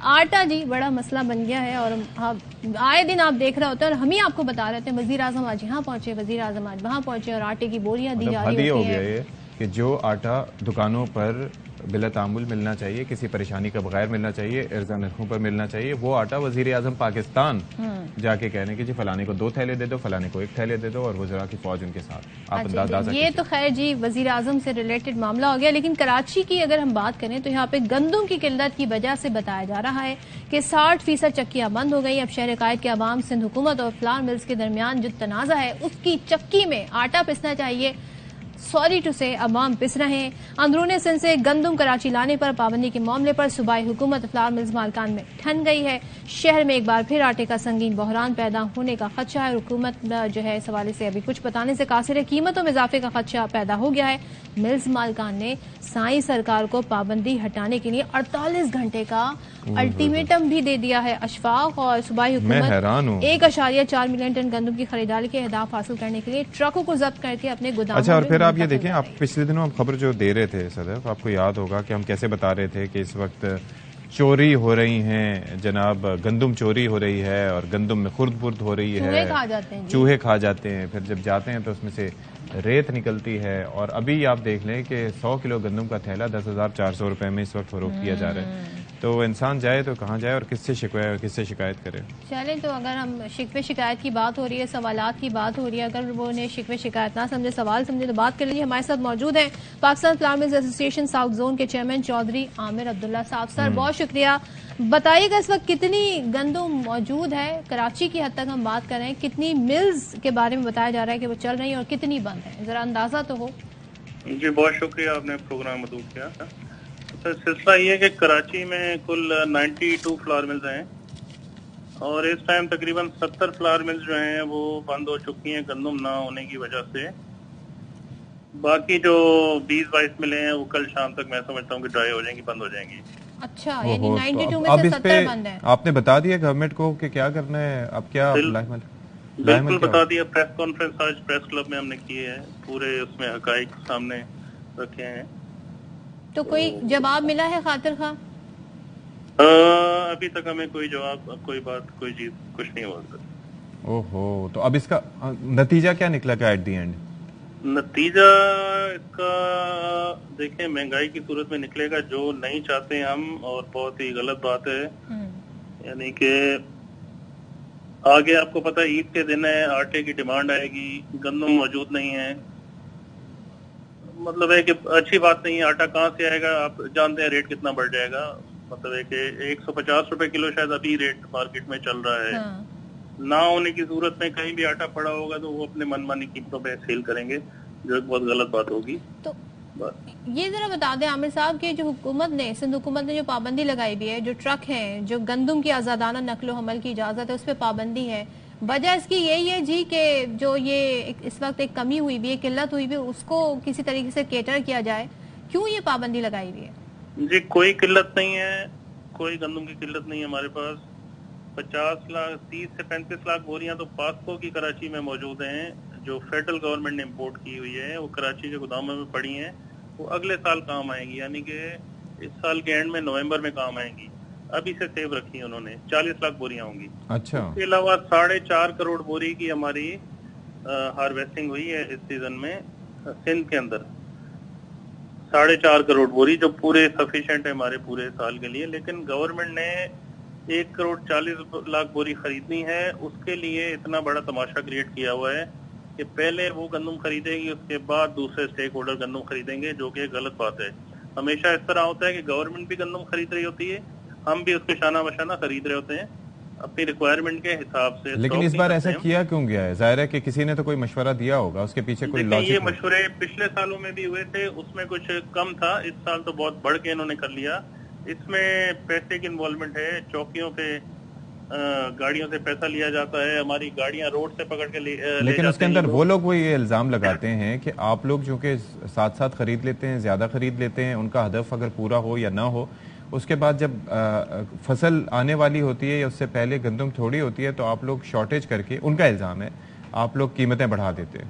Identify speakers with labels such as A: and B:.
A: آٹا جی بڑا مسئلہ بن گیا ہے اور آئے دن آپ دیکھ رہے ہوتے ہیں اور ہم ہی آپ کو بتا رہے ہیں وزیر اعظم آج یہاں پہنچے، وزیر اعظم آج وہاں پہنچے اور آٹے کی بوریاں دی جا رہی ہوتی ہیں
B: کہ جو آٹا دکانوں پر بلا تعامل ملنا چاہیے، کسی پریشانی کا بغیر ملنا چاہیے، ارزاں نرخوں پر ملنا چاہیے، وہ آٹا وزیر اعظم پاکستان جا کے کہنے کہ جی فلانے کو 2 تھیلے دے دو، فلانے کو 1 تھیلے دے دو، اور وزراء کی فوج ان کے ساتھ. آپ اندازہ
A: یہ تو خیر جی وزیر اعظم سے ریلیٹڈ معاملہ ہو گیا، لیکن کراچی کی اگر ہم بات کریں تو یہاں پہ گندم کی قلت کی وجہ سے بتایا جا رہا ہے کہ 60% چکیاں بند ہو گئی. اب شہر قائد کے عوام سندھ حکومت اور فلار ملز کے درمیان جو تنازع ہے اس کی چکی میں آٹا پسنا چاہیے، سوری ٹو سے عوام پس رہے ہیں. اندرون سندھ سے گندم کراچی لانے پر پابندی کے معاملے پر صوبائی حکومت فلار ملز مالکان میں ٹھن گئی ہے. شہر میں ایک بار پھر آٹے کا سنگین بحران پیدا ہونے کا خدشہ ہے. حکومت جو ہے اس حوالے سے ابھی کچھ بتانے سے قاصر ہے. قیمتوں میں اضافے کا خدشہ پیدا ہو گیا ہے. ملز مالکان نے سائی سرکار کو پابندی ہٹانے کے لیے 48 گھنٹے کا الٹیمیٹم بھی دے دیا ہے. اشفاق اور صوبائی حکومت 1.4 ملین ٹن گندم کی خریداری کے اہداف حاصل کرنے کے لیے ٹرکوں کو ضبط کر کے اپنے گوداموں
B: اچھا. اور پھر آپ یہ دیکھیں، آپ پچھلے دنوں خبر جو دے رہے تھے صدف، آپ کو یاد ہوگا کہ ہم کیسے بتا رہے تھے کہ اس وقت چوری ہو رہی ہیں جناب، گندم چوری ہو رہی ہے اور گندم میں خرد برد ہو رہی ہے، چوہے کھا جاتے ہیں. پھر جب جاتے ہیں تو اس میں سے ریت نکلتی ہے. اور ابھی آپ دیکھ لیں کہ 100 کلو گندم کا تھیلا 10,400 روپے میں اس وقت فروخت کیا جا رہا ہے. تو انسان جائے تو کہاں جائے اور کس سے شکایت کرے؟
A: چلیں تو اگر ہم شکوے شکایت کی بات ہو رہی ہے، سوالات کی بات ہو رہی ہے، اگر وہ انہیں شکوے شکایت نہ سمجھے، سوال سمجھے تو بات کر لیجیے. ہمارے ساتھ موجود ہیں پاکستان فلار ملز ایسوسی ایشن ساؤتھ زون کے چیئرمین چودھری عامر عبداللہ صاحب. سر بہت شکریہ. بتائیے گا اس وقت کتنی گندم موجود ہے کراچی کی حد تک ہم بات کر رہے ہیں، کتنی ملز کے بارے میں بتایا جا رہا ہے کہ وہ چل رہی ہیں اور کتنی بند ہیں، ذرا اندازہ تو ہو.
C: جی بہت شکریہ، آپ نے پروگرام مدعو کیا. سلسلہ یہ ہے کہ کراچی میں کل 92 فلار ملز ہیں اور اس ٹائم تقریباً 70 فلار ملز جو ہیں وہ بند ہو چکی ہیں گندم نہ ہونے کی وجہ سے. باقی جو 20-22 ملیں ہیں وہ کل شام تک میں سمجھتا ہوں کہ ڈرائی ہو جائیں گی، بند ہو جائیں گی.
A: اچھا، یعنی 92 میں سے 70 بند ہیں.
B: آپ نے بتا دیا گورنمنٹ کو کہ کیا کرنا ہے اب؟ کیا
C: بالکل بتا دیا. پریس کانفرنس آج پریس کلب میں ہم نے کی ہے، پورے اس میں حقائق سامنے رکھے ہیں.
A: تو کوئی جواب ملا ہے خاطر خواہ؟
C: ابھی تک ہمیں کوئی جواب، کوئی بات، کوئی چیز کچھ نہیں ہوا.
B: اوہو، تو اب اس کا نتیجہ کیا نکلا گا ایٹ دی اینڈ؟
C: نتیجہ اس کا دیکھیں مہنگائی کی صورت میں نکلے گا، جو نہیں چاہتے ہم، اور بہت ہی غلط بات ہے. یعنی کہ آگے آپ کو پتہ عید کے دن ہے، آٹے کی ڈیمانڈ آئے گی، گندم موجود نہیں ہے. مطلب ہے کہ اچھی بات نہیں ہے. آٹا کہاں سے آئے گا؟ آپ جانتے ہیں ریٹ کتنا بڑھ جائے گا. مطلب ہے کہ 150 روپے کلو شاید ابھی ریٹ مارکیٹ میں چل رہا ہے. نہ ہونے کی صورت میں کہیں بھی آٹا پڑا ہوگا تو وہ اپنے من مانی قیمتوں پہ سیل کریں گے، جو ایک بہت غلط بات ہوگی.
A: تو یہ ذرا بتا دیں عامر صاحب کہ جو حکومت نے، سندھ حکومت نے جو پابندی لگائی بھی ہے، جو ٹرک ہیں، جو گندم کی آزادانہ نقل و حمل کی اجازت ہے اس پہ پابندی ہے، وجہ اس کی یہی ہے جی کہ جو یہ اس وقت ایک کمی ہوئی بھی ہے، قلت ہوئی بھی، اس کو کسی طریقے سے کیٹر کیا جائے. کیوں یہ پابندی لگائی ہوئی ہے؟
C: جی کوئی قلت نہیں ہے، کوئی گندم کی قلت نہیں ہے ہمارے پاس. 30 سے 35 لاکھ بوریاں تو پاسکو کی کراچی میں موجود ہیں، جو فیڈرل گورنمنٹ نے امپورٹ کی ہوئی ہے. وہ کراچی کے گوداموں میں پڑی ہیں، وہ اگلے سال کام آئیں گی، یعنی کہ اس سال کے اینڈ میں نومبر میں کام آئیں گی. ابھی سے سیو رکھی ہیں انہوں نے. 40 لاکھ بوریاں ہوں گی.
B: اچھا.
C: اس کے علاوہ 4.5 کروڑ بوری کی ہماری ہارویسٹنگ ہوئی ہے اس سیزن میں سندھ کے اندر. 4.5 کروڑ بوری جو پورے سفیشینٹ ہے ہمارے پورے سال کے لیے. لیکن گورنمنٹ نے 1 کروڑ 40 لاکھ بوری خریدنی ہے. اس کے لیے اتنا بڑا تماشا کریٹ کیا ہوا ہے کہ پہلے وہ گندم خریدے گی، اس کے بعد دوسرے اسٹیک ہولڈر گندم خریدیں گے، جو کہ غلط بات ہے. ہمیشہ اس طرح ہوتا ہے کہ گورنمنٹ بھی گندم خرید رہی ہوتی ہے، ہم بھی اس کے شانہ بشانہ خرید رہے ہوتے ہیں اپنی ریکوائرمنٹ کے حساب سے.
B: لیکن اس بار ایسا کیا کیوں گیا ہے؟ ظاہر ہے کہ کسی نے تو کوئی مشورہ دیا ہوگا، اس کے پیچھے کوئی لاجک.
C: یہ مشورے پچھلے سالوں میں بھی ہوئے تھے، اس میں کچھ کم تھا. اس سال تو بہت بڑھ کے انہوں نے کر لیا. اس میں پیسے کی انوالومنٹ ہے. چوکیوں پہ گاڑیوں سے پیسہ لیا جاتا ہے، ہماری گاڑیاں روڈ سے پکڑ کے
B: لیکن اس کے اندر وہ لوگ وہ یہ الزام لگاتے ہیں کہ آپ لوگ جو کہ ساتھ ساتھ خرید لیتے ہیں، زیادہ خرید لیتے ہیں، ان کا ہدف اگر پورا ہو یا نہ ہو، اس کے بعد جب فصل آنے والی ہوتی ہے یا اس سے پہلے گندم تھوڑی ہوتی ہے تو آپ لوگ شارٹیج کر کے، ان کا الزام ہے، آپ لوگ قیمتیں بڑھا دیتے ہیں.